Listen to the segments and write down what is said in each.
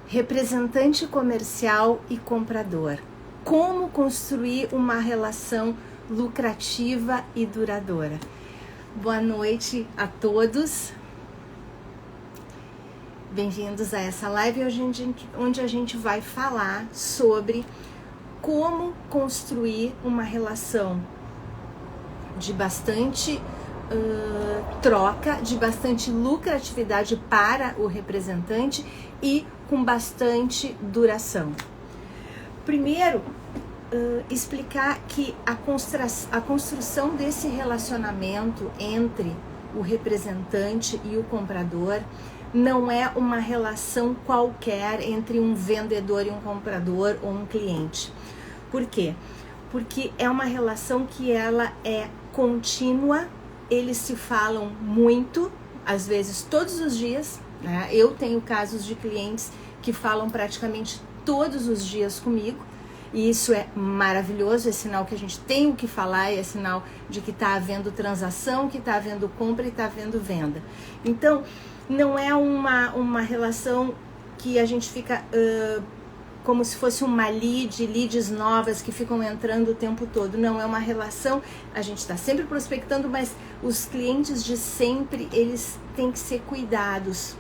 representante comercial e comprador. Como construir uma relação lucrativa e duradoura. Boa noite a todos. Bem-vindos a essa live onde a gente vai falar sobre como construir uma relação de bastante troca, de bastante lucratividade para o representante e com bastante duração. Primeiro, explicar que a construção desse relacionamento entre o representante e o comprador não é uma relação qualquer entre um vendedor e um comprador ou um cliente. Por quê? Porque é uma relação que ela é contínua, eles se falam muito, às vezes todos os dias, né? Eu tenho casos de clientes que falam praticamente todos os dias comigo, e isso é maravilhoso, é sinal que a gente tem o que falar, é sinal de que está havendo transação, que está havendo compra e está havendo venda. Então, não é uma relação que a gente fica como se fosse uma leads novas que ficam entrando o tempo todo. Não, é uma relação, a gente está sempre prospectando, mas os clientes de sempre, eles têm que ser cuidados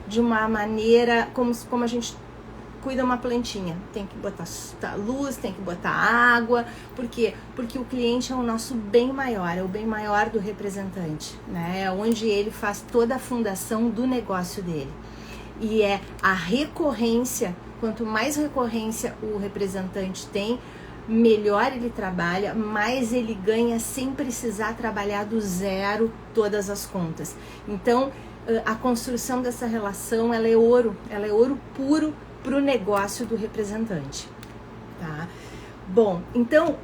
de uma maneira como a gente cuida uma plantinha. Tem que botar luz, tem que botar água. Por quê? Porque o cliente é o nosso bem maior, é o bem maior do representante, né? É onde ele faz toda a fundação do negócio dele. E é a recorrência, quanto mais recorrência o representante tem, melhor ele trabalha, mais ele ganha sem precisar trabalhar do zero todas as contas. Então, a construção dessa relação, ela é ouro puro para o negócio do representante, tá? Bom, então,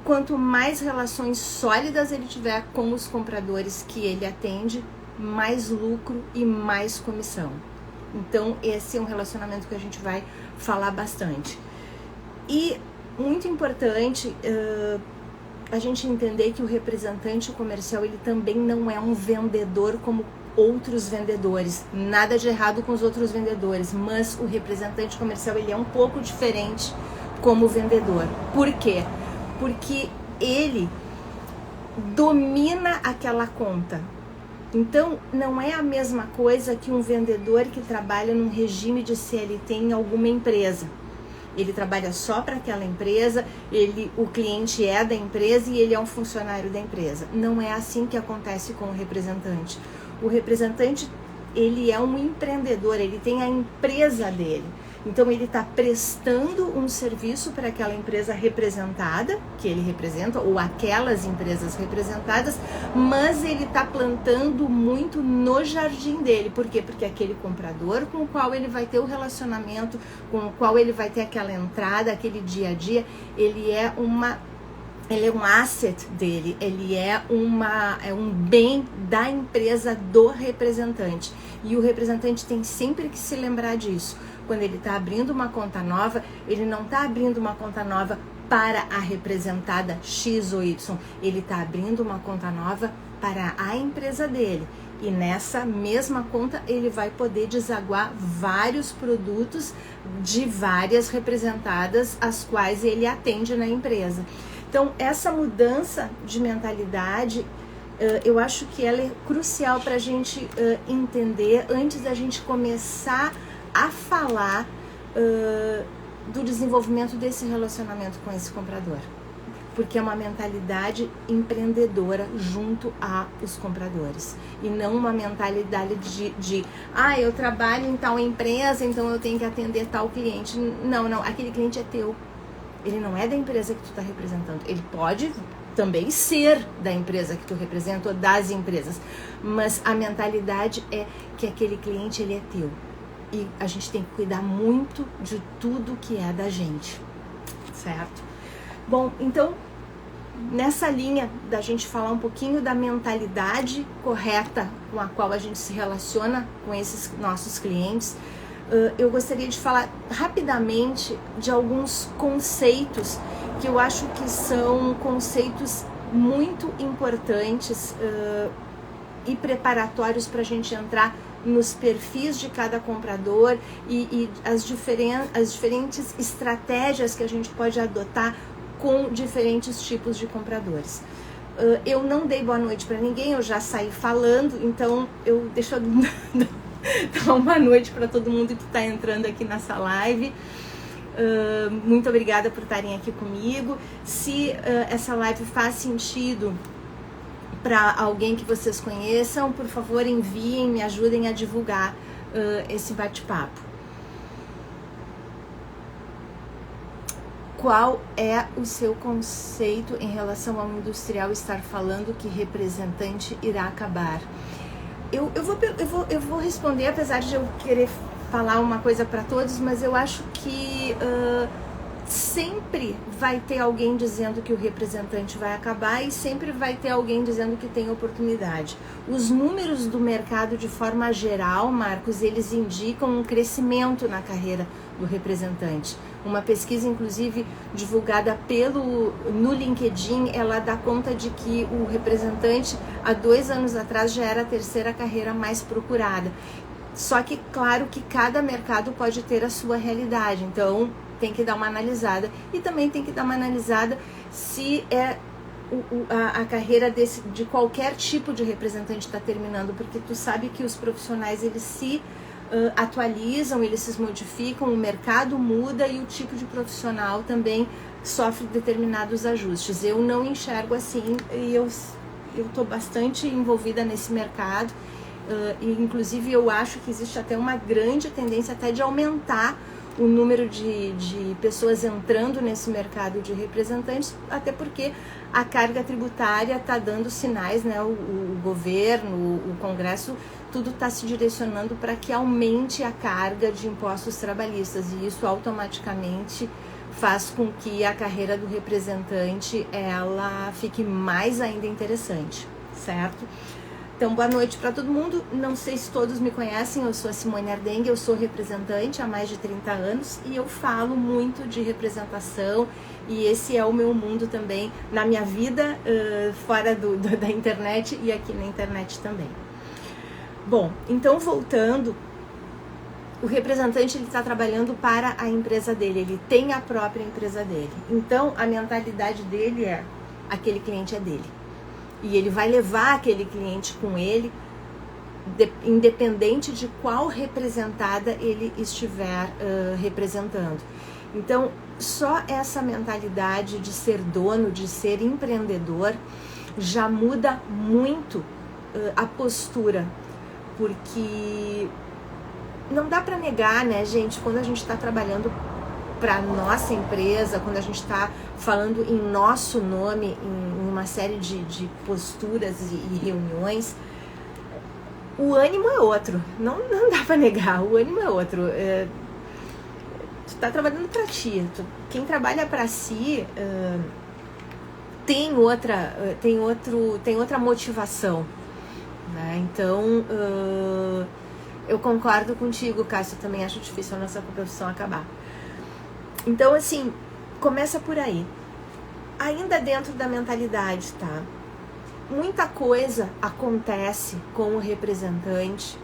quanto mais relações sólidas ele tiver com os compradores que ele atende, mais lucro e mais comissão. Então, esse é um relacionamento que a gente vai falar bastante. E muito importante a gente entender que o representante comercial, ele também não é um vendedor como outros vendedores, nada de errado com os outros vendedores, mas o representante comercial, ele é um pouco diferente como vendedor. Por quê? Porque ele domina aquela conta. Então, não é a mesma coisa que um vendedor que trabalha num regime de CLT em alguma empresa. Ele trabalha só para aquela empresa, o cliente é da empresa e ele é um funcionário da empresa. Não é assim que acontece com o representante. O representante, ele é um empreendedor, ele tem a empresa dele. Então, ele está prestando um serviço para aquela empresa representada, que ele representa, ou aquelas empresas representadas, mas ele está plantando muito no jardim dele. Por quê? Porque aquele comprador com o qual ele vai ter o relacionamento, com o qual ele vai ter aquela entrada, aquele dia a dia, ele é um asset dele, ele é um bem da empresa do representante. E o representante tem sempre que se lembrar disso. Quando ele está abrindo uma conta nova, ele não está abrindo uma conta nova para a representada X ou Y. Ele está abrindo uma conta nova para a empresa dele. E nessa mesma conta, ele vai poder desaguar vários produtos de várias representadas, as quais ele atende na empresa. Então, essa mudança de mentalidade, eu acho que ela é crucial para a gente entender antes da gente começar a falar do desenvolvimento desse relacionamento com esse comprador. Porque é uma mentalidade empreendedora junto aos compradores. E não uma mentalidade de eu trabalho em tal empresa, então eu tenho que atender tal cliente. Não, aquele cliente é teu. Ele não é da empresa que tu está representando. Ele pode também ser da empresa que tu representa ou das empresas. Mas a mentalidade é que aquele cliente, ele é teu. E a gente tem que cuidar muito de tudo que é da gente. Certo? Bom, então, nessa linha da gente falar um pouquinho da mentalidade correta com a qual a gente se relaciona com esses nossos clientes, eu gostaria de falar rapidamente de alguns conceitos que eu acho que são conceitos muito importantes e preparatórios para a gente entrar nos perfis de cada comprador e as diferentes estratégias que a gente pode adotar com diferentes tipos de compradores. Eu não dei boa noite para ninguém, eu já saí falando, então deixa eu dar uma noite para todo mundo que está entrando aqui nessa live. Muito obrigada por estarem aqui comigo. Se essa live faz sentido para alguém que vocês conheçam, por favor enviem, me ajudem a divulgar esse bate-papo. Qual é o seu conceito em relação ao industrial estar falando que representante irá acabar? Eu vou responder, apesar de eu querer falar uma coisa para todos, mas eu acho que sempre vai ter alguém dizendo que o representante vai acabar e sempre vai ter alguém dizendo que tem oportunidade. Os números do mercado de forma geral, Marcos, eles indicam um crescimento na carreira do representante. Uma pesquisa, inclusive, divulgada no LinkedIn, ela dá conta de que o representante, há 2 anos atrás, já era a 3ª carreira mais procurada. Só que, claro, que cada mercado pode ter a sua realidade, então tem que dar uma analisada. E também tem que dar uma analisada se a carreira de qualquer tipo de representante está terminando, porque tu sabe que os profissionais, eles se atualizam, eles se modificam, o mercado muda e o tipo de profissional também sofre determinados ajustes. Eu não enxergo assim e eu estou bastante envolvida nesse mercado e inclusive eu acho que existe até uma grande tendência até de aumentar o número de pessoas entrando nesse mercado de representantes, até porque a carga tributária está dando sinais, né? O governo, o Congresso, tudo está se direcionando para que aumente a carga de impostos trabalhistas e isso automaticamente faz com que a carreira do representante ela fique mais ainda interessante, certo? Então, boa noite para todo mundo. Não sei se todos me conhecem, eu sou a Simone Ardengue, eu sou representante há mais de 30 anos e eu falo muito de representação e esse é o meu mundo também, na minha vida, fora da internet e aqui na internet também. Bom, então voltando, o representante ele está trabalhando para a empresa dele, ele tem a própria empresa dele. Então, a mentalidade dele é, aquele cliente é dele. E ele vai levar aquele cliente com ele, independente de qual representada ele estiver representando. Então, só essa mentalidade de ser dono, de ser empreendedor, já muda muito a postura. Porque não dá para negar, né, gente, quando a gente está trabalhando para nossa empresa, quando a gente está falando em nosso nome, em uma série de posturas e reuniões, o ânimo é outro, não dá para negar, o ânimo é outro. Tu está trabalhando para ti, quem trabalha para si tem outra motivação, né? Então, eu concordo contigo, Cássio, eu também acho difícil a nossa profissão acabar. Então, assim, começa por aí. Ainda dentro da mentalidade, tá? Muita coisa acontece com o representante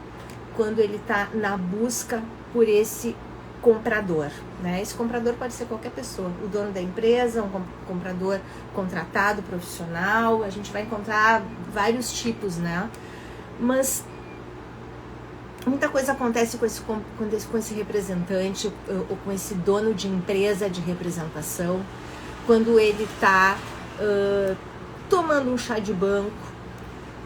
quando ele tá na busca por esse comprador, né? Esse comprador pode ser qualquer pessoa, o dono da empresa, um comprador contratado, profissional, a gente vai encontrar vários tipos, né? Mas muita coisa acontece com esse representante ou com esse dono de empresa de representação quando ele está tomando um chá de banco,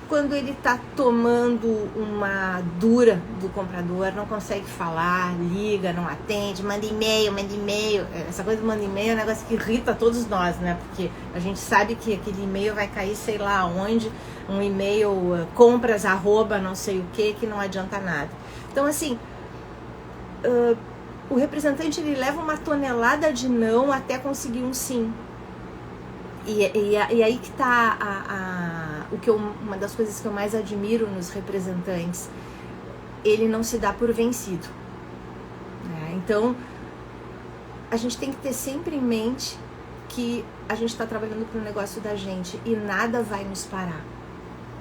quando ele está tomando uma dura do comprador, não consegue falar, liga, não atende, manda e-mail. Essa coisa do manda e-mail é um negócio que irrita todos nós, né? Porque a gente sabe que aquele e-mail vai cair sei lá onde, um e-mail compras, @ não sei o que não adianta nada. Então, assim, o representante ele leva uma tonelada de não até conseguir um sim. E aí que está uma das coisas que eu mais admiro nos representantes. Ele não se dá por vencido, né? Então, a gente tem que ter sempre em mente que a gente está trabalhando para o negócio da gente e nada vai nos parar.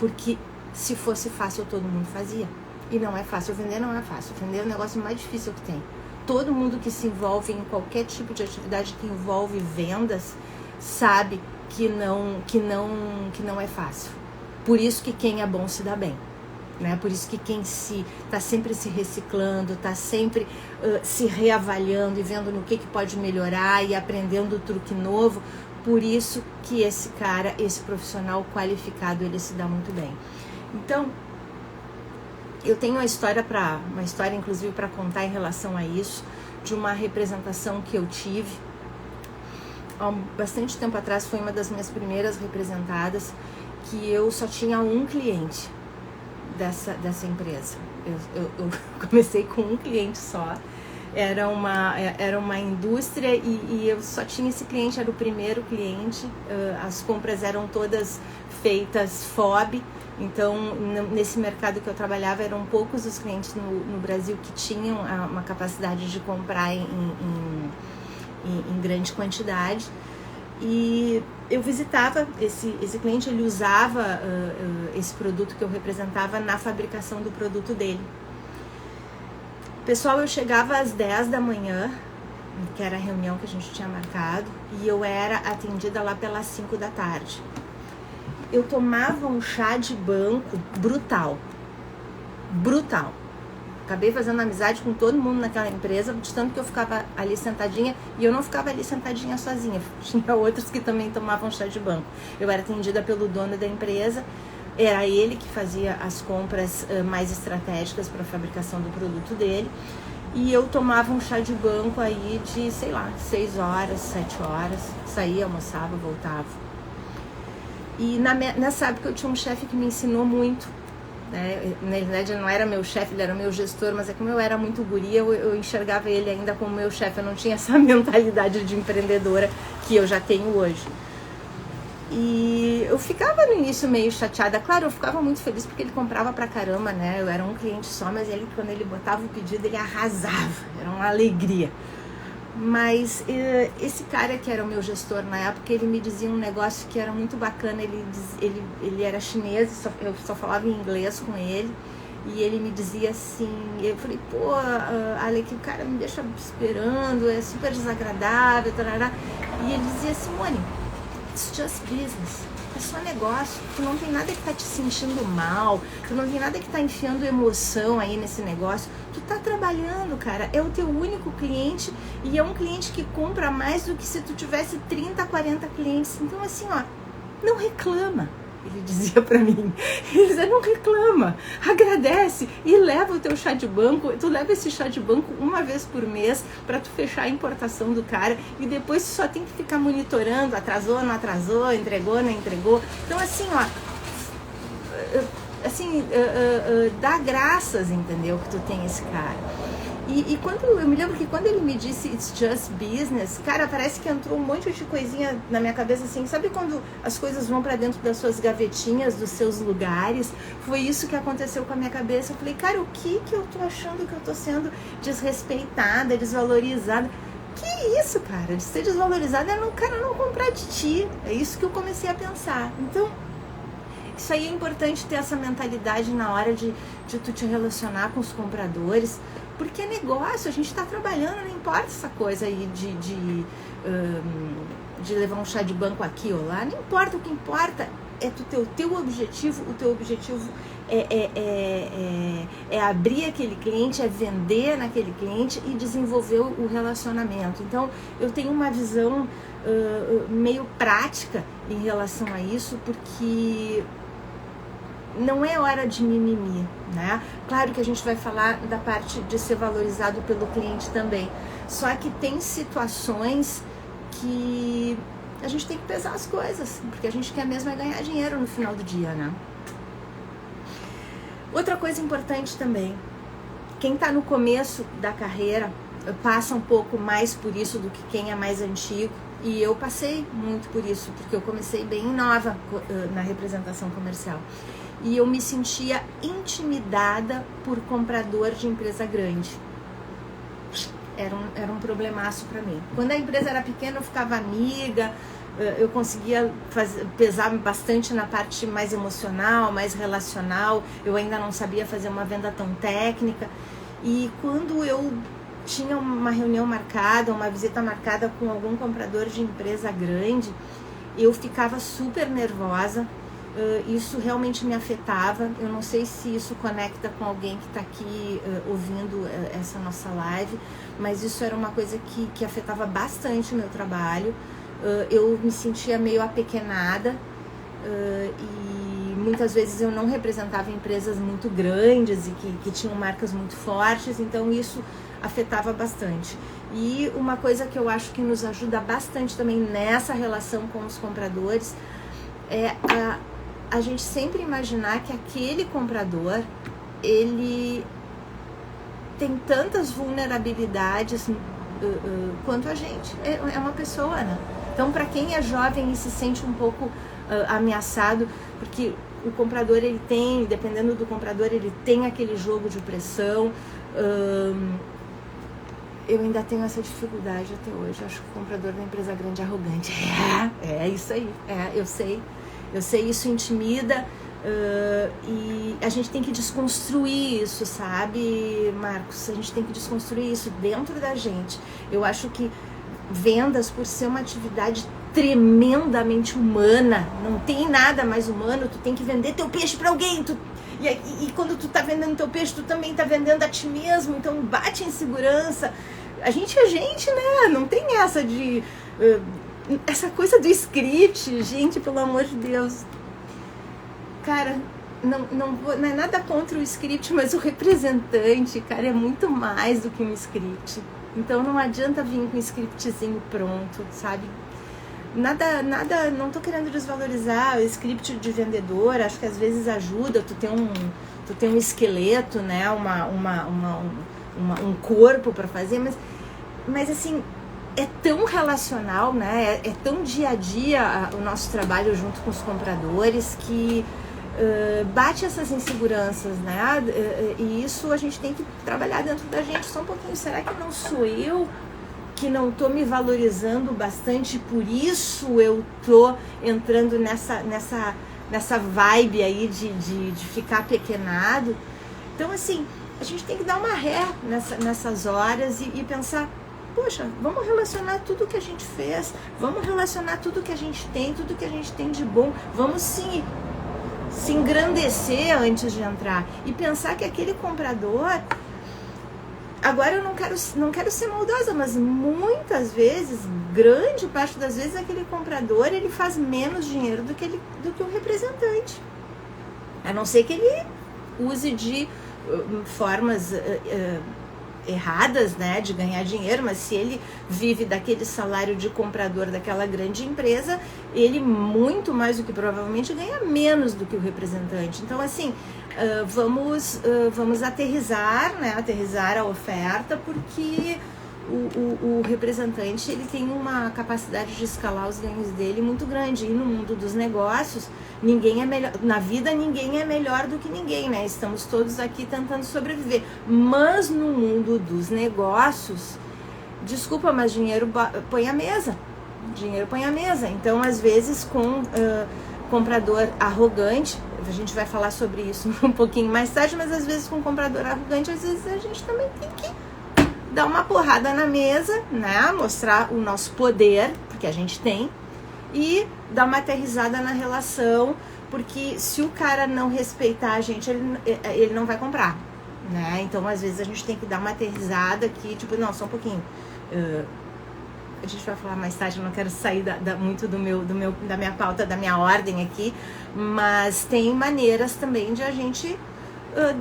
Porque se fosse fácil, todo mundo fazia. E não é fácil. Vender não é fácil. Vender é o negócio mais difícil que tem. Todo mundo que se envolve em qualquer tipo de atividade que envolve vendas sabe que não é fácil. Por isso que quem é bom se dá bem. Né? Por isso que quem está sempre se reciclando, está sempre se reavaliando e vendo no que pode melhorar e aprendendo truque novo. Por isso que esse cara, esse profissional qualificado, ele se dá muito bem. Então, eu tenho uma história inclusive para contar em relação a isso, de uma representação que eu tive há bastante tempo atrás. Foi uma das minhas primeiras representadas, que eu só tinha um cliente dessa empresa. Eu comecei com um cliente só. Era uma indústria e eu só tinha esse cliente, era o primeiro cliente. As compras eram todas feitas FOB. Então, nesse mercado que eu trabalhava, eram poucos os clientes no Brasil que tinham uma capacidade de comprar em grande quantidade. E eu visitava esse cliente, ele usava esse produto que eu representava na fabricação do produto dele. Pessoal, eu chegava às 10 da manhã, que era a reunião que a gente tinha marcado, e eu era atendida lá pelas 5 da tarde. Eu tomava um chá de banco brutal. Acabei fazendo amizade com todo mundo naquela empresa, de tanto que eu ficava ali sentadinha, e eu não ficava ali sentadinha sozinha, tinha outros que também tomavam chá de banco. Eu era atendida pelo dono da empresa, era ele que fazia as compras mais estratégicas para a fabricação do produto dele, e eu tomava um chá de banco aí de, 6 horas, 7 horas, saía, almoçava, voltava. E nessa época eu tinha um chefe que me ensinou muito. Na verdade, não era meu chefe, ele era meu gestor, mas como eu era muito guria, eu enxergava ele ainda como meu chefe. Eu não tinha essa mentalidade de empreendedora que eu já tenho hoje. E eu ficava no início meio chateada. Claro, eu ficava muito feliz porque ele comprava pra caramba, né? Eu era um cliente só, mas quando ele botava o pedido, ele arrasava. Era uma alegria. Mas esse cara que era o meu gestor na época, ele me dizia um negócio que era muito bacana. Ele era chinês, eu só falava em inglês com ele, e ele me dizia assim, eu falei, pô, Ale, que o cara me deixa esperando, é super desagradável, tarará. E ele dizia, Simone, it's just business. É só negócio, tu não tem nada que tá te sentindo mal, tu não tem nada que tá enfiando emoção aí nesse negócio, tu tá trabalhando, cara, é o teu único cliente e é um cliente que compra mais do que se tu tivesse 30, 40 clientes. Então assim, ó, não reclama. Ele dizia pra mim, ele dizia, não reclama, agradece e leva o teu chá de banco. Tu leva esse chá de banco uma vez por mês pra tu fechar a importação do cara, e depois tu só tem que ficar monitorando, atrasou, não atrasou, entregou, não entregou. Então assim, ó, dá graças, entendeu, que tu tem esse cara. E quando eu me lembro que quando ele me disse it's just business, cara, parece que entrou um monte de coisinha na minha cabeça, assim, sabe quando as coisas vão pra dentro das suas gavetinhas, dos seus lugares? Foi isso que aconteceu com a minha cabeça. Eu falei, cara, o que eu tô achando que eu tô sendo desrespeitada, desvalorizada? Que isso, cara? De ser desvalorizada é o cara não comprar de ti. É isso que eu comecei a pensar. Então, isso aí é importante ter essa mentalidade na hora de tu te relacionar com os compradores, porque é negócio, a gente está trabalhando, não importa essa coisa aí de levar um chá de banco aqui ou lá, não importa, o que importa é o teu objetivo. O teu objetivo é abrir aquele cliente, é vender naquele cliente e desenvolver o relacionamento. Então, eu tenho uma visão meio prática em relação a isso, porque não é hora de mimimi, né? Claro que a gente vai falar da parte de ser valorizado pelo cliente também. Só que tem situações que a gente tem que pesar as coisas, porque a gente quer mesmo é ganhar dinheiro no final do dia, né? Outra coisa importante também, quem tá no começo da carreira passa um pouco mais por isso do que quem é mais antigo. E eu passei muito por isso, porque eu comecei bem nova na representação comercial. E eu me sentia intimidada por comprador de empresa grande. Era um problemaço pra mim. Quando a empresa era pequena, eu ficava amiga, eu conseguia pesar bastante na parte mais emocional, mais relacional. Eu ainda não sabia fazer uma venda tão técnica. E quando eu tinha uma reunião marcada, uma visita marcada com algum comprador de empresa grande, eu ficava super nervosa. Isso realmente me afetava. Eu não sei se isso conecta com alguém que está aqui ouvindo essa nossa live, mas isso era uma coisa que afetava bastante o meu trabalho. Eu me sentia meio apequenada e muitas vezes eu não representava empresas muito grandes e que tinham marcas muito fortes, então isso afetava bastante. E uma coisa que eu acho que nos ajuda bastante também nessa relação com os compradores é a gente sempre imaginar que aquele comprador, ele tem tantas vulnerabilidades quanto a gente. É uma pessoa, né? Então, para quem é jovem e se sente um pouco ameaçado, porque o comprador, ele tem, dependendo do comprador, ele tem aquele jogo de pressão. Eu ainda tenho essa dificuldade até hoje. Eu acho que o comprador da empresa grande é arrogante. É isso aí. Eu sei. Isso intimida e a gente tem que desconstruir isso, sabe, Marcos? A gente tem que desconstruir isso dentro da gente. Eu acho que vendas, por ser uma atividade tremendamente humana, não tem nada mais humano, tu tem que vender teu peixe para alguém, e quando tu tá vendendo teu peixe, tu também tá vendendo a ti mesmo, então bate insegurança. A gente é gente, né? Não tem essa de... essa coisa do script, gente, pelo amor de Deus. Cara, não é nada contra o script, mas o representante, cara, é muito mais do que um script. Então não adianta vir com um scriptzinho pronto, sabe? Nada, não tô querendo desvalorizar o script de vendedor, acho que às vezes ajuda, tu tem um esqueleto, né, um corpo para fazer, mas assim, é tão relacional, né, é tão dia a dia o nosso trabalho junto com os compradores que bate essas inseguranças, né, e isso a gente tem que trabalhar dentro da gente só um pouquinho. Será que não sou eu que não tô me valorizando bastante, por isso eu tô entrando nessa vibe aí de ficar pequenado? Então, assim, a gente tem que dar uma ré nessas horas e pensar, poxa, vamos relacionar tudo que a gente fez, vamos relacionar tudo que a gente tem, tudo que a gente tem de bom, vamos se engrandecer antes de entrar e pensar que aquele comprador... Agora eu não quero ser maldosa, mas muitas vezes, grande parte das vezes, aquele comprador, ele faz menos dinheiro do que o representante. A não ser que ele use de formas erradas, né, de ganhar dinheiro, mas se ele vive daquele salário de comprador daquela grande empresa, ele muito mais do que provavelmente ganha menos do que o representante. Então, assim, vamos aterrissar, né, aterrissar a oferta, porque o representante, ele tem uma capacidade de escalar os ganhos dele muito grande, e no mundo dos negócios, ninguém é melhor, na vida ninguém é melhor do que ninguém, né, estamos todos aqui tentando sobreviver, mas no mundo dos negócios, desculpa, mas dinheiro põe a mesa, então às vezes com comprador arrogante, a gente vai falar sobre isso um pouquinho mais tarde, mas às vezes com comprador arrogante, às vezes a gente também tem que dar uma porrada na mesa, né? Mostrar o nosso poder, porque a gente tem, e dar uma aterrissada na relação, porque se o cara não respeitar a gente, ele não vai comprar, né? Então, às vezes, a gente tem que dar uma aterrissada aqui, tipo, não, só um pouquinho. A gente vai falar mais tarde, eu não quero sair muito da minha pauta, da minha ordem aqui, mas tem maneiras também de a gente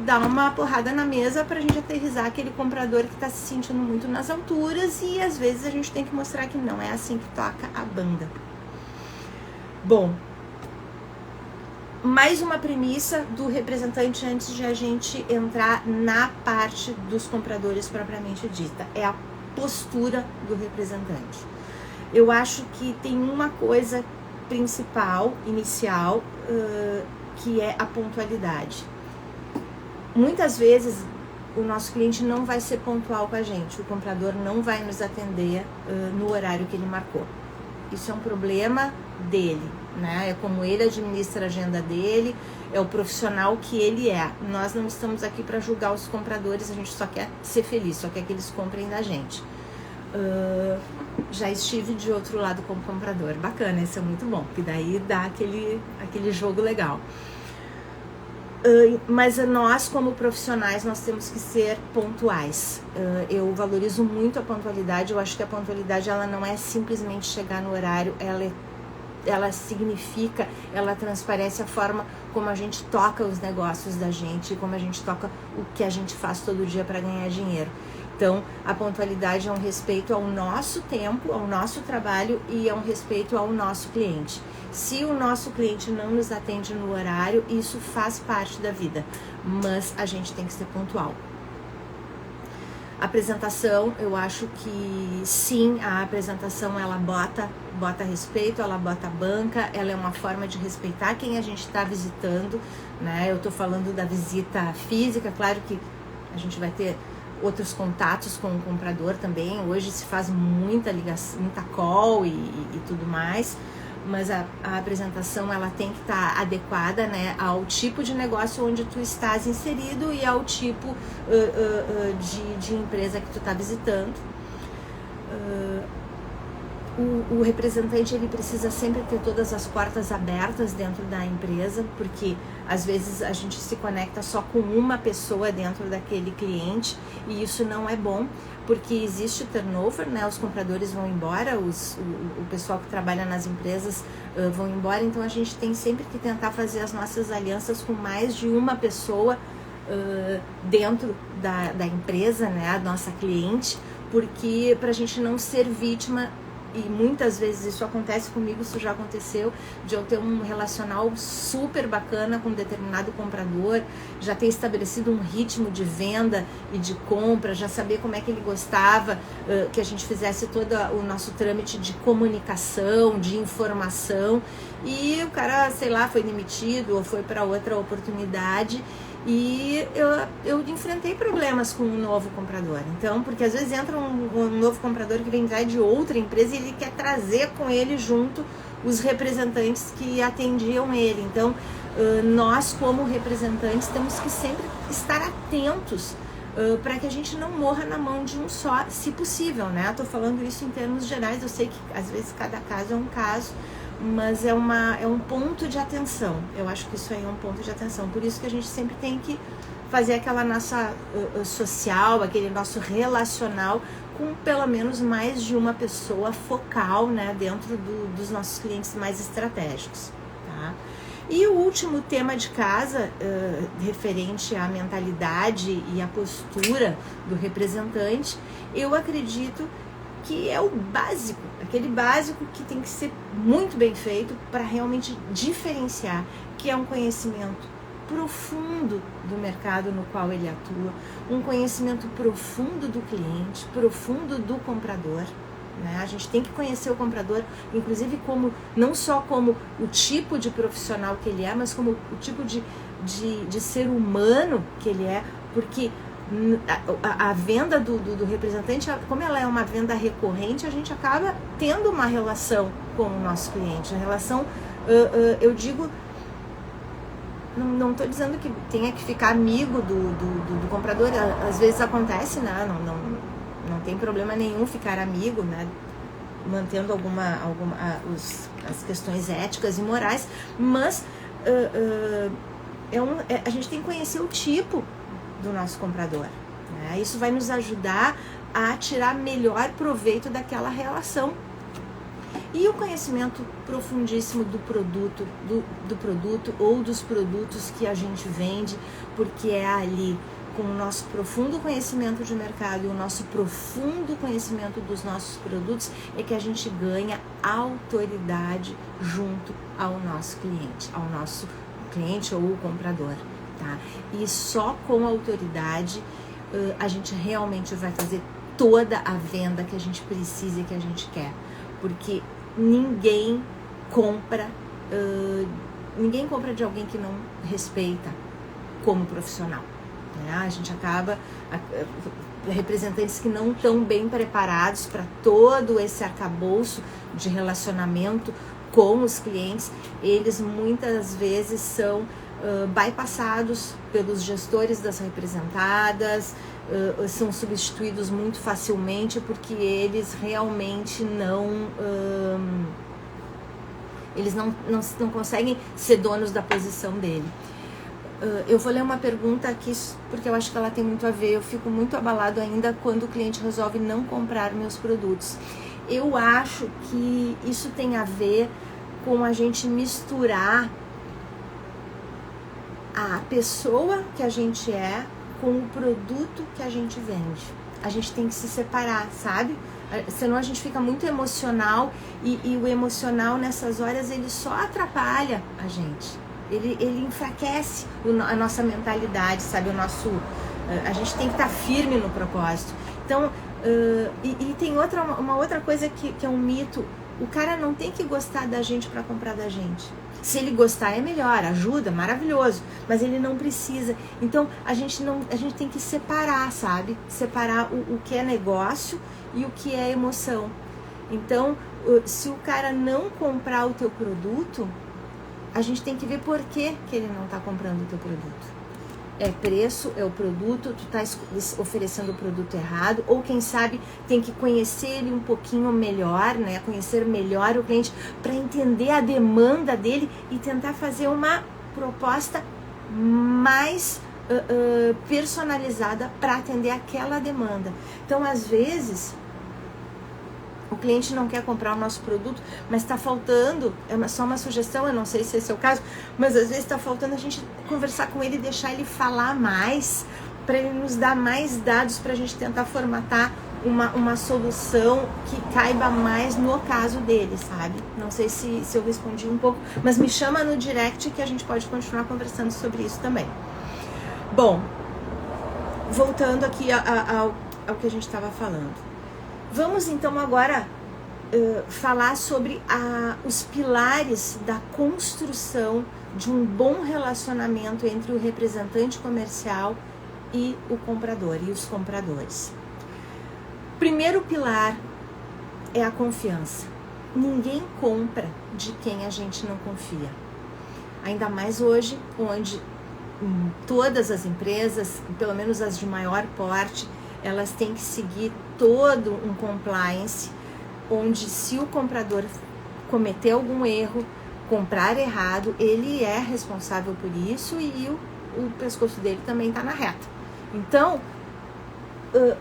dar uma porrada na mesa pra gente aterrissar aquele comprador que tá se sentindo muito nas alturas, e às vezes a gente tem que mostrar que não é assim que toca a banda. Bom, mais uma premissa do representante antes de a gente entrar na parte dos compradores propriamente dita, é a postura do representante. Eu acho que tem uma coisa principal, inicial, que é a pontualidade. Muitas vezes o nosso cliente não vai ser pontual com a gente, o comprador não vai nos atender no horário que ele marcou. isso é um problema dele, né? É como ele administra a agenda dele, é o profissional que ele é. Nós não estamos aqui para julgar os compradores, a gente só quer ser feliz, só quer que eles comprem da gente. Já estive de outro lado como comprador, bacana, isso é muito bom, que daí dá aquele jogo legal. Mas nós, como profissionais, nós temos que ser pontuais. Eu valorizo muito a pontualidade. Eu acho que a pontualidade, ela não é simplesmente chegar no horário, ela significa, ela transparece a forma como a gente toca os negócios da gente, como a gente toca o que a gente faz todo dia para ganhar dinheiro. Então, a pontualidade é um respeito ao nosso tempo, ao nosso trabalho e é um respeito ao nosso cliente. Se o nosso cliente não nos atende no horário, isso faz parte da vida, mas a gente tem que ser pontual. Apresentação, eu acho que sim, a apresentação ela bota respeito, ela bota banca, ela é uma forma de respeitar quem a gente está visitando, né? Eu estou falando da visita física, claro que a gente vai ter outros contatos com o comprador também. Hoje se faz muita ligação, muita call e tudo mais, mas a apresentação ela tem que estar adequada, né, ao tipo de negócio onde tu estás inserido e ao tipo de empresa que tu está visitando. O representante ele precisa sempre ter todas as portas abertas dentro da empresa, porque às vezes a gente se conecta só com uma pessoa dentro daquele cliente e isso não é bom, porque existe turnover, né? Os compradores vão embora, o pessoal que trabalha nas empresas vão embora, então a gente tem sempre que tentar fazer as nossas alianças com mais de uma pessoa dentro da empresa, né? A nossa cliente, porque para a gente não ser vítima. E muitas vezes isso acontece comigo, isso já aconteceu, de eu ter um relacional super bacana com um determinado comprador, já ter estabelecido um ritmo de venda e de compra, já saber como é que ele gostava que a gente fizesse todo o nosso trâmite de comunicação, de informação, e o cara, sei lá, foi demitido ou foi para outra oportunidade. E eu enfrentei problemas com um novo comprador. Então, porque às vezes entra um novo comprador que vem de outra empresa e ele quer trazer com ele junto os representantes que atendiam ele. Então, nós como representantes temos que sempre estar atentos para que a gente não morra na mão de um só, se possível, né? Eu tô falando isso em termos gerais, eu sei que às vezes cada caso é um caso, mas é um ponto de atenção. Eu acho que isso aí é um ponto de atenção. Por isso que a gente sempre tem que fazer aquela nossa social, aquele nosso relacional com pelo menos mais de uma pessoa focal, né, dentro dos nossos clientes mais estratégicos, tá? E o último tema de casa, referente à mentalidade e à postura do representante, eu acredito que é o básico, aquele básico que tem que ser muito bem feito para realmente diferenciar, que é um conhecimento profundo do mercado no qual ele atua, um conhecimento profundo do cliente, profundo do comprador, né? A gente tem que conhecer o comprador, inclusive como, não só como o tipo de profissional que ele é, mas como o tipo de ser humano que ele é, porque a venda do representante, como ela é uma venda recorrente, a gente acaba tendo uma relação com o nosso cliente. A relação, eu digo, não estou dizendo que tenha que ficar amigo do comprador, às vezes acontece, né? Não tem problema nenhum ficar amigo, né? Mantendo as questões éticas e morais, mas a gente tem que conhecer o tipo do nosso comprador, né? Isso vai nos ajudar a tirar melhor proveito daquela relação. E o conhecimento profundíssimo do produto ou dos produtos que a gente vende, porque é ali, com o nosso profundo conhecimento de mercado e o nosso profundo conhecimento dos nossos produtos, é que a gente ganha autoridade junto ao nosso cliente ou o comprador. Tá? E só com a autoridade a gente realmente vai fazer toda a venda que a gente precisa e que a gente quer, porque ninguém compra de alguém que não respeita como profissional, né? A gente acaba representantes que não estão bem preparados para todo esse arcabouço de relacionamento com os clientes. Eles muitas vezes são bypassados pelos gestores das representadas, são substituídos muito facilmente porque eles realmente eles não conseguem ser donos da posição dele. Eu vou ler uma pergunta aqui porque eu acho que ela tem muito a ver. Eu fico muito abalado ainda quando o cliente resolve não comprar meus produtos. Eu acho que isso tem a ver com a gente misturar a pessoa que a gente é com o produto que a gente vende. A gente tem que se separar, sabe? Senão a gente fica muito emocional e o emocional nessas horas ele só atrapalha a gente. Ele enfraquece a nossa mentalidade, sabe? A gente tem que estar firme no propósito. Então, e tem uma outra coisa que é um mito. O cara não tem que gostar da gente para comprar da gente. Se ele gostar é melhor, ajuda, maravilhoso, mas ele não precisa. Então a gente tem que separar, sabe? Separar o que é negócio e o que é emoção. Então, se o cara não comprar o teu produto, a gente tem que ver por que ele não está comprando o teu produto. É preço, é o produto, tu tá oferecendo o produto errado, ou quem sabe tem que conhecer ele um pouquinho melhor, né? Conhecer melhor o cliente para entender a demanda dele e tentar fazer uma proposta mais personalizada para atender aquela demanda. Então, às vezes, o cliente não quer comprar o nosso produto, mas está faltando, só uma sugestão, eu não sei se esse é o caso, mas às vezes está faltando a gente conversar com ele e deixar ele falar mais, para ele nos dar mais dados, para a gente tentar formatar uma solução que caiba mais no caso dele, sabe? Não sei se eu respondi um pouco, mas me chama no direct que a gente pode continuar conversando sobre isso também. Bom, voltando aqui ao que a gente estava falando. Vamos então agora falar sobre os pilares da construção de um bom relacionamento entre o representante comercial e o comprador e os compradores. Primeiro pilar é a confiança. Ninguém compra de quem a gente não confia. Ainda mais hoje, onde todas as empresas, pelo menos as de maior porte, elas têm que seguir todo um compliance, onde se o comprador cometer algum erro, comprar errado, ele é responsável por isso e o pescoço dele também está na reta. Então,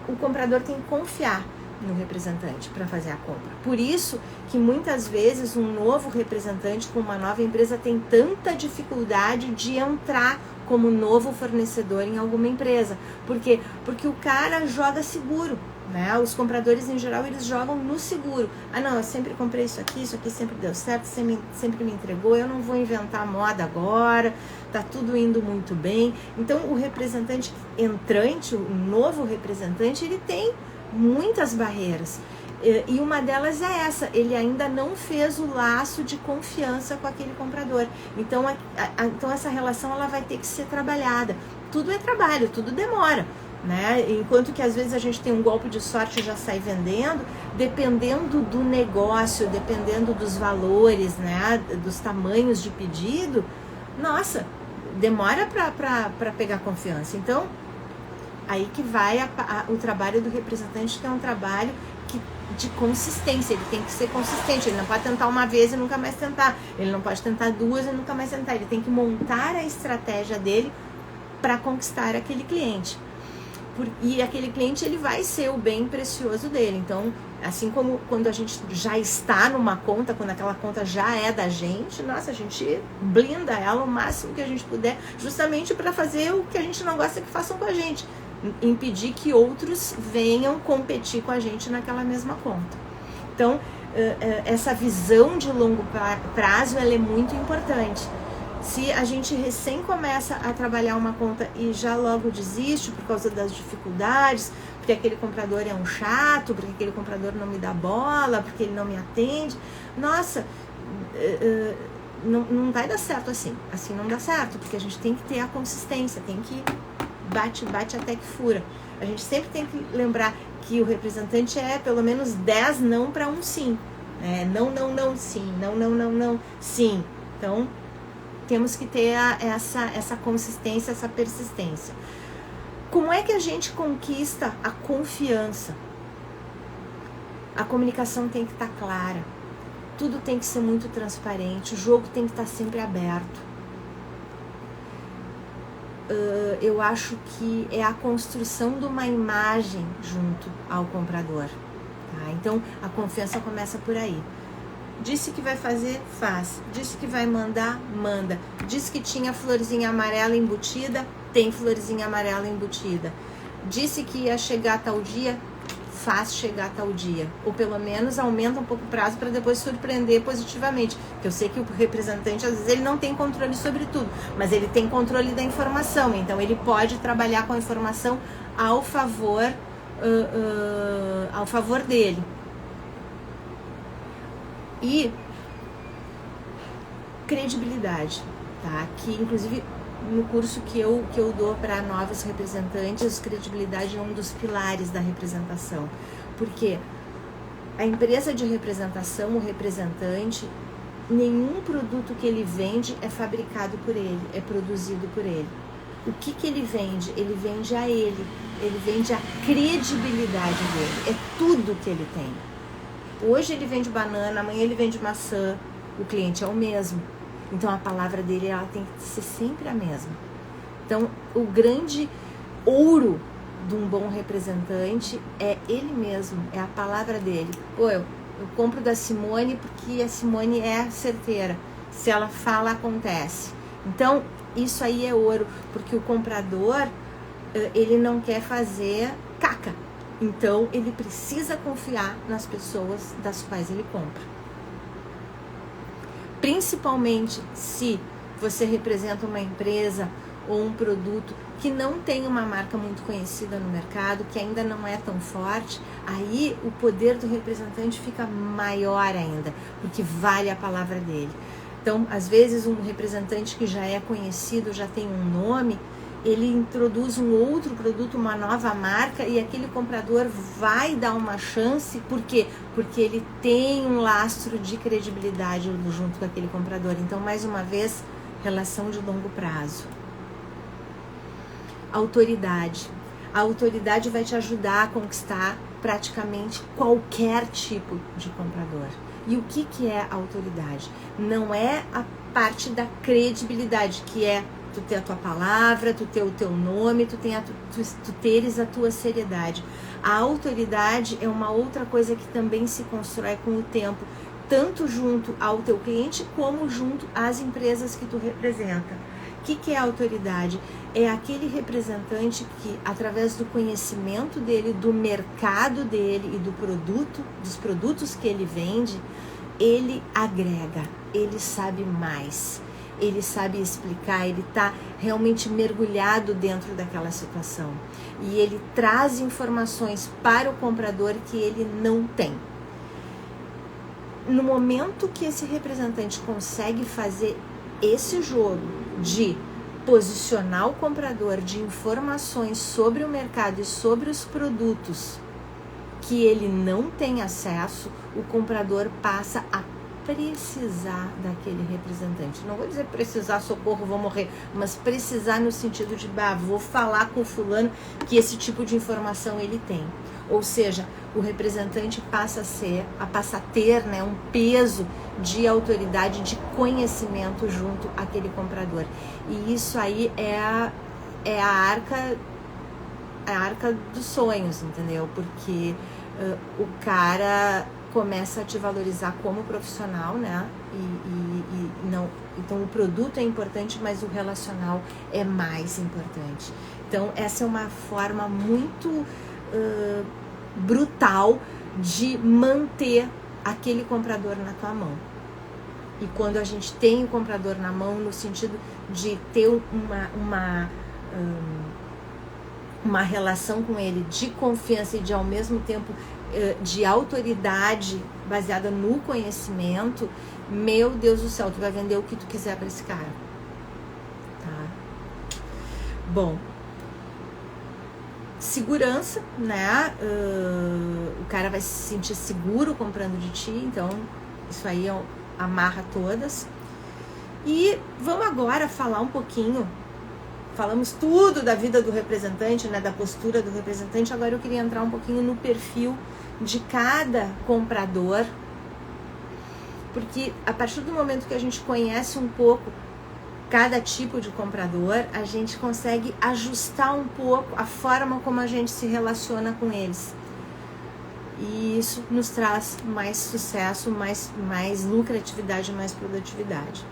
o comprador tem que confiar no representante para fazer a compra. Por isso que muitas vezes um novo representante com uma nova empresa tem tanta dificuldade de entrar como novo fornecedor em alguma empresa. Por quê? Porque o cara joga seguro, né? Os compradores em geral, eles jogam no seguro. Ah não, eu sempre comprei isso aqui sempre deu certo, sempre me entregou, eu não vou inventar moda agora, tá tudo indo muito bem. Então o representante entrante, o novo representante, ele tem muitas barreiras. E uma delas é essa, ele ainda não fez o laço de confiança com aquele comprador. Então, então essa relação ela vai ter que ser trabalhada. Tudo é trabalho, tudo demora, né? Enquanto que às vezes a gente tem um golpe de sorte e já sai vendendo, dependendo do negócio, dependendo dos valores, né? Dos tamanhos de pedido, nossa, demora para pegar confiança. Então, aí que vai o trabalho do representante, que é um trabalho de consistência. Ele tem que ser consistente, ele não pode tentar uma vez e nunca mais tentar, ele não pode tentar duas e nunca mais tentar, ele tem que montar a estratégia dele para conquistar aquele cliente. E aquele cliente, ele vai ser o bem precioso dele. Então, assim como quando a gente já está numa conta, quando aquela conta já é da gente, nossa, a gente blinda ela o máximo que a gente puder, justamente para fazer o que a gente não gosta que façam com a gente, impedir que outros venham competir com a gente naquela mesma conta. Então, essa visão de longo prazo, ela é muito importante. Se a gente recém começa a trabalhar uma conta e já logo desiste por causa das dificuldades, porque aquele comprador é um chato, porque aquele comprador não me dá bola, porque ele não me atende, nossa, não vai dar certo assim. Assim não dá certo, porque a gente tem que ter a consistência, tem que bate até que fura. A gente sempre tem que lembrar que o representante é pelo menos 10 não para um sim. Não, não, não, sim. Não, não, não, não, sim. Então, temos que ter essa consistência, essa persistência. Como é que a gente conquista a confiança? A comunicação tem que estar clara. Tudo tem que ser muito transparente. O jogo tem que estar sempre aberto. Eu acho que é a construção de uma imagem junto ao comprador. Tá? Então, a confiança começa por aí. Disse que vai fazer, faz. Disse que vai mandar, manda. Disse que tinha florzinha amarela embutida, tem florzinha amarela embutida. Disse que ia chegar tal dia, faz chegar tal dia. Ou pelo menos aumenta um pouco o prazo para depois surpreender positivamente. Porque eu sei que o representante, às vezes, ele não tem controle sobre tudo, mas ele tem controle da informação. Então, ele pode trabalhar com a informação ao favor dele. E credibilidade, tá? Que inclusive no curso que eu dou para novos representantes, credibilidade é um dos pilares da representação. Porque a empresa de representação, o representante, nenhum produto que ele vende é fabricado por ele, é produzido por ele. O que ele vende? Ele vende a ele vende a credibilidade dele, é tudo que ele tem. Hoje ele vende banana, amanhã ele vende maçã, o cliente é o mesmo. Então a palavra dele ela tem que ser sempre a mesma. Então o grande ouro de um bom representante é ele mesmo, é a palavra dele. Eu compro da Simone porque a Simone é certeira. Se ela fala, acontece. Então isso aí é ouro, porque o comprador ele não quer fazer caca. Então, ele precisa confiar nas pessoas das quais ele compra. Principalmente se você representa uma empresa ou um produto que não tem uma marca muito conhecida no mercado, que ainda não é tão forte, aí o poder do representante fica maior ainda, porque vale a palavra dele. Então, às vezes, um representante que já é conhecido, já tem um nome, ele introduz um outro produto, uma nova marca, e aquele comprador vai dar uma chance. Por quê? Porque ele tem um lastro de credibilidade junto com aquele comprador. Então, mais uma vez, relação de longo prazo. Autoridade. A autoridade vai te ajudar a conquistar praticamente qualquer tipo de comprador. E o que é a autoridade? Não é a parte da credibilidade, que é tu ter a tua palavra, tu ter o teu nome, tu teres a tua seriedade. A autoridade é uma outra coisa que também se constrói com o tempo, tanto junto ao teu cliente como junto às empresas que tu representa. O que é a autoridade? É aquele representante que, através do conhecimento dele, do mercado dele e dos produtos que ele vende, ele agrega, ele sabe mais. Ele sabe explicar, ele está realmente mergulhado dentro daquela situação. E ele traz informações para o comprador que ele não tem. No momento que esse representante consegue fazer esse jogo de posicionar o comprador de informações sobre o mercado e sobre os produtos que ele não tem acesso, o comprador passa a precisar daquele representante. Não vou dizer precisar, socorro, vou morrer, mas precisar no sentido de, vou falar com o fulano que esse tipo de informação ele tem. Ou seja, o representante passa a ter, né, um peso de autoridade, de conhecimento junto àquele comprador. E isso aí é a arca dos sonhos, entendeu? Porque o cara começa a te valorizar como profissional, né? Então o produto é importante, mas o relacional é mais importante. Então essa é uma forma muito brutal de manter aquele comprador na tua mão. E quando a gente tem o comprador na mão, no sentido de ter uma relação com ele de confiança e de, ao mesmo tempo, de autoridade baseada no conhecimento, meu Deus do céu, tu vai vender o que tu quiser para esse cara, tá? Bom, segurança, né? O cara vai se sentir seguro comprando de ti, então isso aí amarra todas. E vamos agora falar um pouquinho, falamos tudo da vida do representante, né, da postura do representante, agora eu queria entrar um pouquinho no perfil de cada comprador, porque a partir do momento que a gente conhece um pouco cada tipo de comprador, a gente consegue ajustar um pouco a forma como a gente se relaciona com eles. E isso nos traz mais sucesso, mais lucratividade, mais produtividade.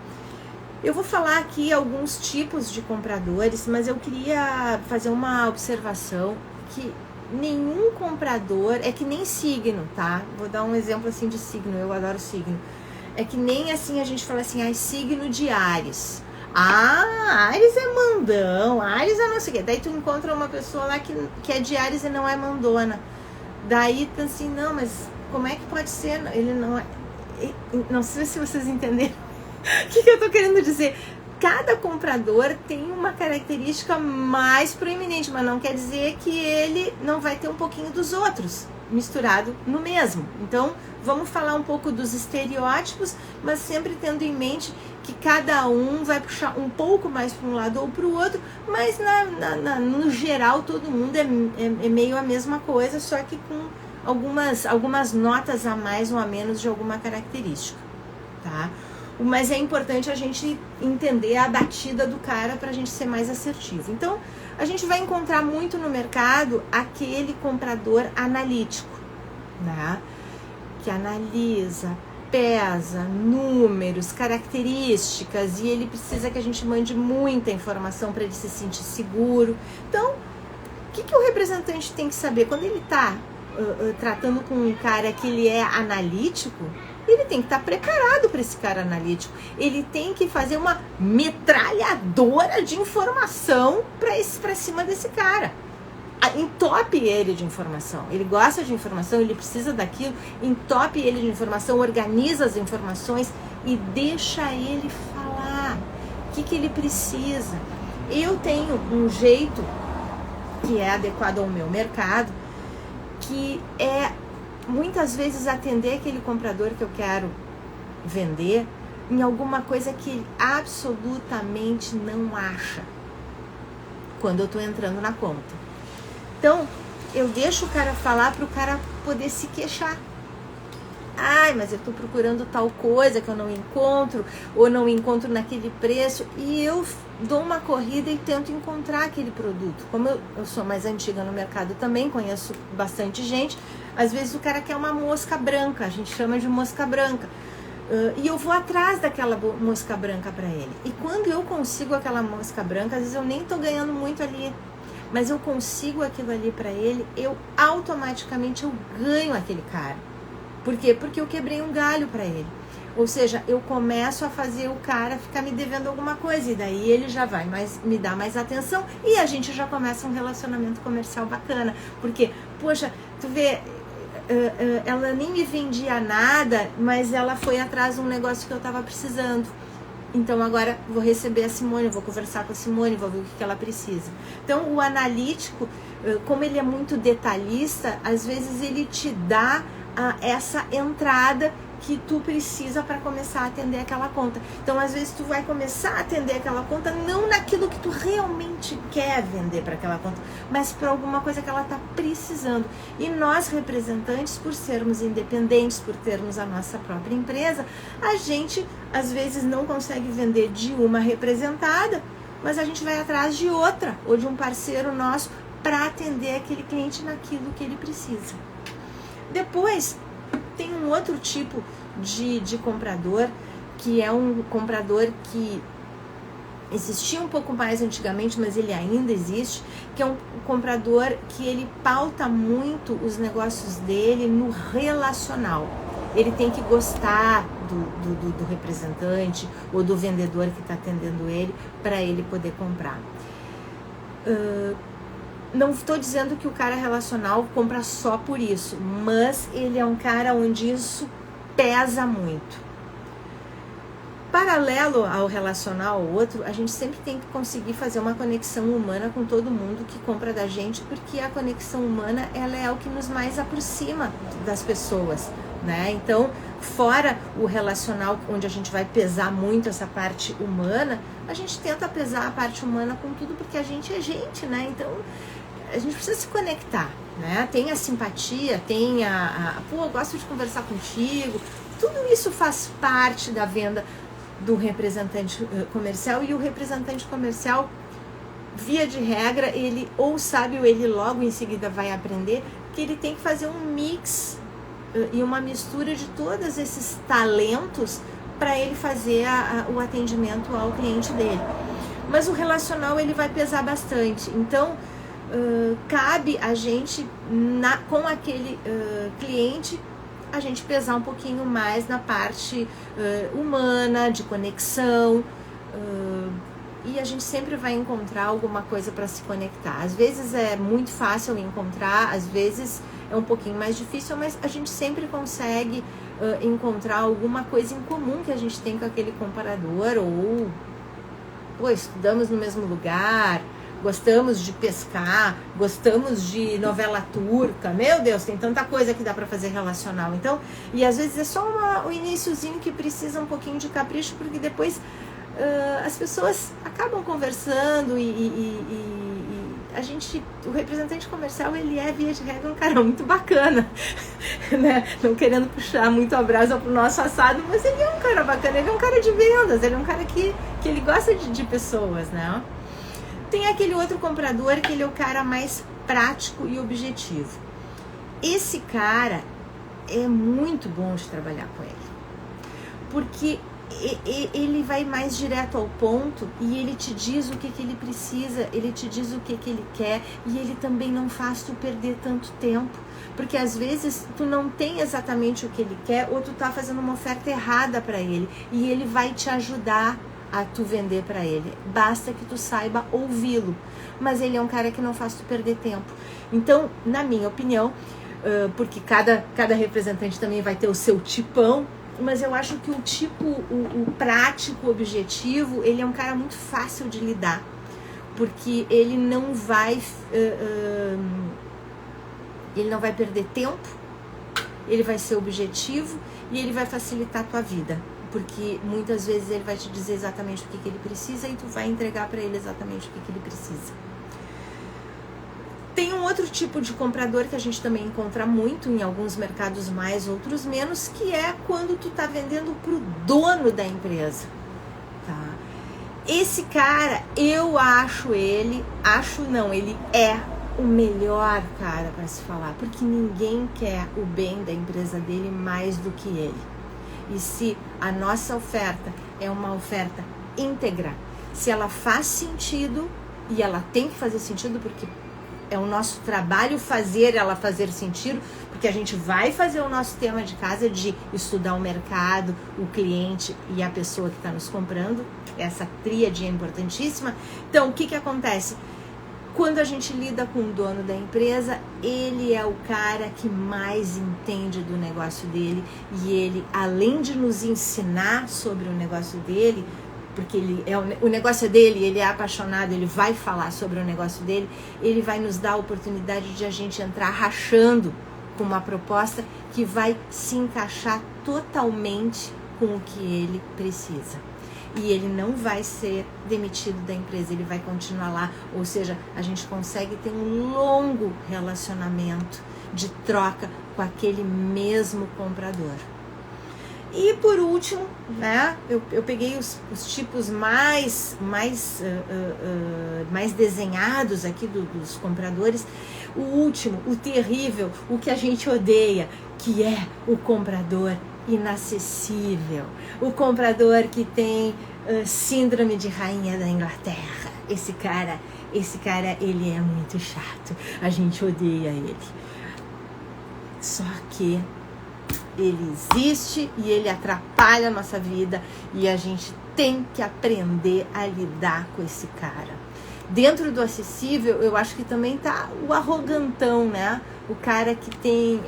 Eu vou falar aqui alguns tipos de compradores, mas eu queria fazer uma observação que nenhum comprador, é que nem signo, tá? Vou dar um exemplo assim de signo, eu adoro signo. É que nem assim a gente fala assim, signo de Áries. Áries é mandão, Áries é não sei o quê. Daí tu encontra uma pessoa lá que é de Áries e não é mandona. Daí tu assim, não, mas como é que pode ser? Ele não é... Não sei se vocês entenderam o que eu tô querendo dizer. Cada comprador tem uma característica mais proeminente, mas não quer dizer que ele não vai ter um pouquinho dos outros misturado no mesmo. Então, vamos falar um pouco dos estereótipos, mas sempre tendo em mente que cada um vai puxar um pouco mais para um lado ou para o outro, mas no geral todo mundo é meio a mesma coisa, só que com algumas notas a mais ou a menos de alguma característica, tá? Mas é importante a gente entender a batida do cara para a gente ser mais assertivo. Então, a gente vai encontrar muito no mercado aquele comprador analítico, né? Que analisa, pesa números, características, e ele precisa que a gente mande muita informação para ele se sentir seguro. Então, o que o representante tem que saber? Quando ele está tratando com um cara que ele é analítico, ele tem que estar preparado para esse cara analítico. Ele tem que fazer uma metralhadora de informação para cima desse cara. Entope ele de informação. Ele gosta de informação, ele precisa daquilo. Entope ele de informação, organiza as informações e deixa ele falar. O que ele precisa? Eu tenho um jeito que é adequado ao meu mercado, que é muitas vezes atender aquele comprador que eu quero vender em alguma coisa que ele absolutamente não acha quando eu estou entrando na conta. Então, eu deixo o cara falar para o cara poder se queixar. Ai, mas eu estou procurando tal coisa que eu não encontro, ou não encontro naquele preço, e eu dou uma corrida e tento encontrar aquele produto. Como eu sou mais antiga no mercado também, conheço bastante gente, às vezes o cara quer uma mosca branca, a gente chama de mosca branca, e eu vou atrás daquela mosca branca para ele. E quando eu consigo aquela mosca branca, às vezes eu nem estou ganhando muito ali, mas eu consigo aquilo ali para ele, eu automaticamente eu ganho aquele cara. Por quê? Porque eu quebrei um galho para ele. Ou seja, eu começo a fazer o cara ficar me devendo alguma coisa, e daí ele já vai me dar mais atenção, e a gente já começa um relacionamento comercial bacana. Porque, poxa, tu vê, ela nem me vendia nada, mas ela foi atrás de um negócio que eu estava precisando. Então agora vou receber a Simone, vou conversar com a Simone, vou ver o que ela precisa. Então o analítico, como ele é muito detalhista, às vezes ele te dá essa entrada que tu precisa para começar a atender aquela conta. Então às vezes tu vai começar a atender aquela conta não naquilo que tu realmente quer vender para aquela conta, mas para alguma coisa que ela está precisando. E nós representantes, por sermos independentes, por termos a nossa própria empresa, a gente às vezes não consegue vender de uma representada, mas a gente vai atrás de outra ou de um parceiro nosso para atender aquele cliente naquilo que ele precisa. Depois, tem um outro tipo de comprador, que é um comprador que existia um pouco mais antigamente, mas ele ainda existe, que é um comprador que ele pauta muito os negócios dele no relacional. Ele tem que gostar do representante ou do vendedor que está atendendo ele para ele poder comprar. Não estou dizendo que o cara relacional compra só por isso, mas ele é um cara onde isso pesa muito. Paralelo ao relacional ao outro, a gente sempre tem que conseguir fazer uma conexão humana com todo mundo que compra da gente, porque a conexão humana, ela é o que nos mais aproxima das pessoas, né? Então, fora o relacional, onde a gente vai pesar muito essa parte humana, a gente tenta pesar a parte humana com tudo, porque a gente é gente, né? Então, a gente precisa se conectar, né? Tem a simpatia, tem pô, eu gosto de conversar contigo. Tudo isso faz parte da venda do representante comercial, e o representante comercial, via de regra, ele ou sabe ou ele logo em seguida vai aprender que ele tem que fazer um mix e uma mistura de todos esses talentos para ele fazer o atendimento ao cliente dele. Mas o relacional, ele vai pesar bastante, então cabe a gente, com aquele cliente, a gente pesar um pouquinho mais na parte humana, de conexão, e a gente sempre vai encontrar alguma coisa para se conectar. Às vezes é muito fácil encontrar, às vezes é um pouquinho mais difícil, mas a gente sempre consegue encontrar alguma coisa em comum que a gente tem com aquele comparador, ou estudamos no mesmo lugar, gostamos de pescar, gostamos de novela turca, meu Deus, tem tanta coisa que dá para fazer relacional. Então, e às vezes é só o iniciozinho que precisa um pouquinho de capricho, porque depois as pessoas acabam conversando e a gente, o representante comercial, ele é, via de regra, um cara muito bacana, né? Não querendo puxar muito a brasa pro nosso assado, mas ele é um cara bacana, ele é um cara de vendas, ele é um cara que ele gosta de pessoas, né? Tem aquele outro comprador que ele é o cara mais prático e objetivo. Esse cara é muito bom de trabalhar com ele, porque ele vai mais direto ao ponto e ele te diz o que ele precisa, ele te diz o que ele quer, e ele também não faz tu perder tanto tempo, porque às vezes tu não tem exatamente o que ele quer, ou tu tá fazendo uma oferta errada para ele, e ele vai te ajudar a tu vender para ele, basta que tu saiba ouvi-lo, mas ele é um cara que não faz tu perder tempo. Então, na minha opinião, porque cada representante também vai ter o seu tipão, mas eu acho que o tipo, o prático, objetivo, ele é um cara muito fácil de lidar, porque ele não vai perder tempo, ele vai ser objetivo e ele vai facilitar a tua vida, porque muitas vezes ele vai te dizer exatamente o que ele precisa e tu vai entregar para ele exatamente o que ele precisa. Tem um outro tipo de comprador que a gente também encontra muito em alguns mercados mais, outros menos, que é quando tu tá vendendo pro dono da empresa, tá? Esse cara, ele é o melhor cara para se falar, porque ninguém quer o bem da empresa dele mais do que ele. E se a nossa oferta é uma oferta íntegra, se ela faz sentido, e ela tem que fazer sentido, porque é o nosso trabalho fazer ela fazer sentido, porque a gente vai fazer o nosso tema de casa de estudar o mercado, o cliente e a pessoa que está nos comprando. Essa tríade é importantíssima. Então, o que acontece? Quando a gente lida com o dono da empresa, ele é o cara que mais entende do negócio dele, e ele, além de nos ensinar sobre o negócio dele, porque o negócio é dele, ele é apaixonado, ele vai falar sobre o negócio dele, ele vai nos dar a oportunidade de a gente entrar rachando com uma proposta que vai se encaixar totalmente com o que ele precisa. E ele não vai ser demitido da empresa, ele vai continuar lá, ou seja, a gente consegue ter um longo relacionamento de troca com aquele mesmo comprador. E por último, né, eu peguei os tipos mais desenhados aqui dos compradores. O último, o terrível, o que a gente odeia, que é o comprador inacessível, o comprador que tem síndrome de rainha da Inglaterra. Esse cara, ele é muito chato, a gente odeia ele. Só que ele existe e ele atrapalha a nossa vida, e a gente tem que aprender a lidar com esse cara. Dentro do acessível, eu acho que também tá o arrogantão, né? O cara que tem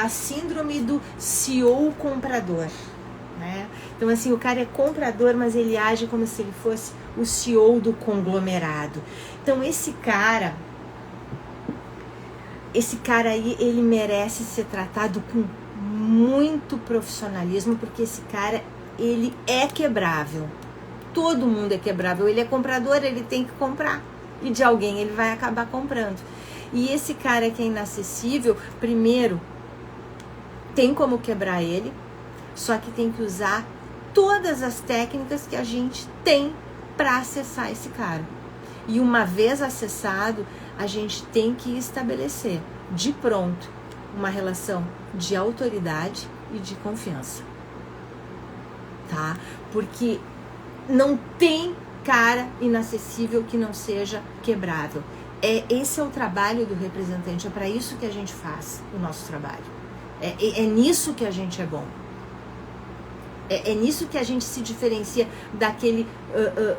a síndrome do CEO comprador, né? Então, assim, o cara é comprador, mas ele age como se ele fosse o CEO do conglomerado. Então, esse cara aí, ele merece ser tratado com muito profissionalismo, porque esse cara, ele é quebrável. Todo mundo é quebrável. Ele é comprador, ele tem que comprar. E de alguém ele vai acabar comprando. E esse cara que é inacessível, primeiro, tem como quebrar ele, só que tem que usar todas as técnicas que a gente tem para acessar esse cara. E uma vez acessado, a gente tem que estabelecer de pronto uma relação de autoridade e de confiança, tá? Porque não tem cara inacessível que não seja quebrável. Esse é o trabalho do representante, é para isso que a gente faz o nosso trabalho. É nisso que a gente é bom. É nisso que a gente se diferencia daquele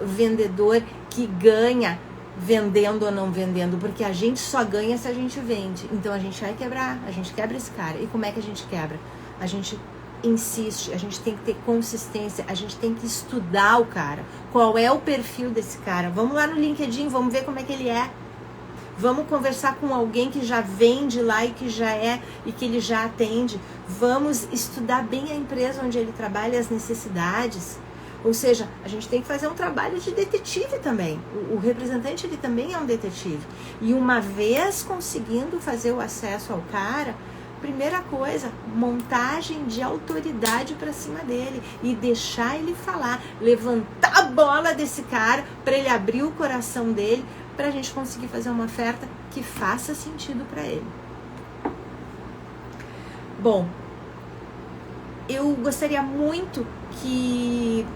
vendedor que ganha vendendo ou não vendendo, porque a gente só ganha se a gente vende. Então a gente vai quebrar, a gente quebra esse cara. E como é que a gente quebra? A gente insiste, a gente tem que ter consistência, a gente tem que estudar o cara. Qual é o perfil desse cara? Vamos lá no LinkedIn, vamos ver como é que ele é. Vamos conversar com alguém que já vende lá e que já e que ele já atende. Vamos estudar bem a empresa onde ele trabalha, as necessidades. Ou seja, a gente tem que fazer um trabalho de detetive também. O representante, ele também é um detetive. E uma vez conseguindo fazer o acesso ao cara, primeira coisa, montagem de autoridade para cima dele e deixar ele falar, levantar a bola desse cara para ele abrir o coração dele, para a gente conseguir fazer uma oferta que faça sentido para ele. Bom, eu gostaria muito que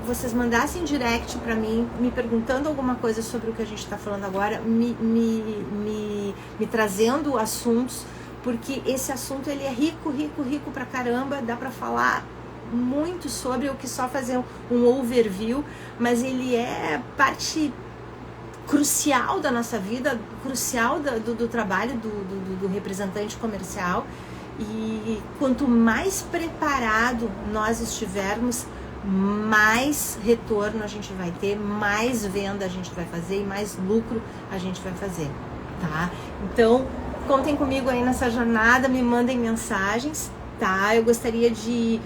vocês mandassem direct para mim, me perguntando alguma coisa sobre o que a gente está falando agora, me trazendo assuntos, porque esse assunto ele é rico pra caramba, dá para falar muito sobre o que só fazer um overview, mas ele é parte crucial da nossa vida, crucial do trabalho do representante comercial. E quanto mais preparado nós estivermos, mais retorno a gente vai ter, mais venda a gente vai fazer e mais lucro a gente vai fazer, tá? Então, contem comigo aí nessa jornada, me mandem mensagens, tá? Eu gostaria de,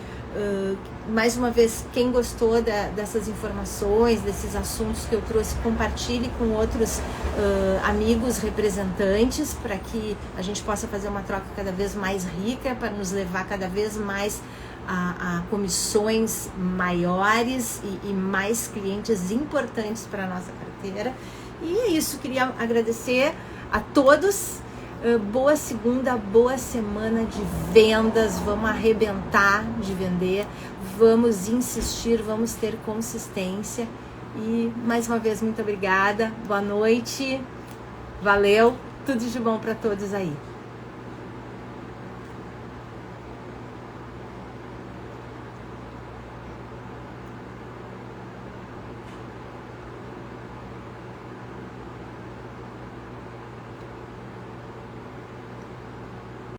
mais uma vez, quem gostou dessas informações, desses assuntos que eu trouxe, compartilhe com outros amigos representantes, para que a gente possa fazer uma troca cada vez mais rica, para nos levar cada vez mais a comissões maiores e mais clientes importantes para a nossa carteira. E é isso, queria agradecer a todos. Boa segunda, boa semana de vendas, vamos arrebentar de vender, vamos insistir, vamos ter consistência. E mais uma vez, muito obrigada, boa noite, valeu, tudo de bom para todos aí.